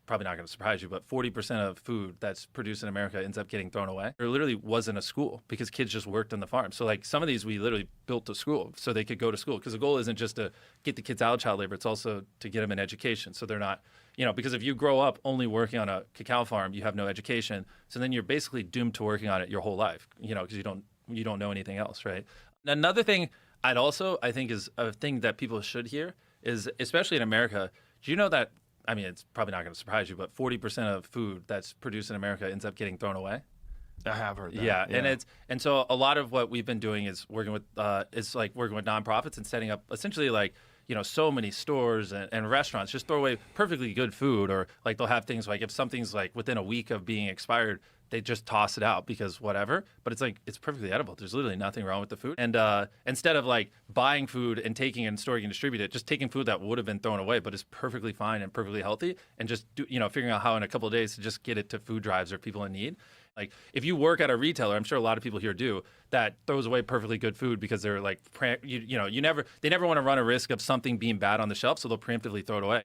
probably not going to surprise you, but 40% of food that's produced in America ends up getting thrown away. There literally wasn't a school because kids just worked on the farm. So like some of these we literally built a school so they could go to school, because the goal isn't just to get the kids out of child labor, it's also to get them an education. So they're not, because if you grow up only working on a cacao farm, you have no education. So then you're basically doomed to working on it your whole life, because you don't know anything else, right? Another thing I think is a thing that people should hear is, especially in America, do you know that, it's probably not going to surprise you, but 40% of food that's produced in America ends up getting thrown away? I have heard that. Yeah. And so a lot of what we've been doing is working with nonprofits and setting up essentially so many stores and restaurants just throw away perfectly good food, or like they'll have things like if something's like within a week of being expired, they just toss it out because whatever. But it's perfectly edible. There's literally nothing wrong with the food. And instead of like buying food and taking and storing and distributing it, just taking food that would have been thrown away but is perfectly fine and perfectly healthy, and just figuring out how in a couple of days to just get it to food drives or people in need. Like if you work at a retailer, I'm sure a lot of people here do, that throws away perfectly good food because they're like, they never want to run a risk of something being bad on the shelf, so they'll preemptively throw it away.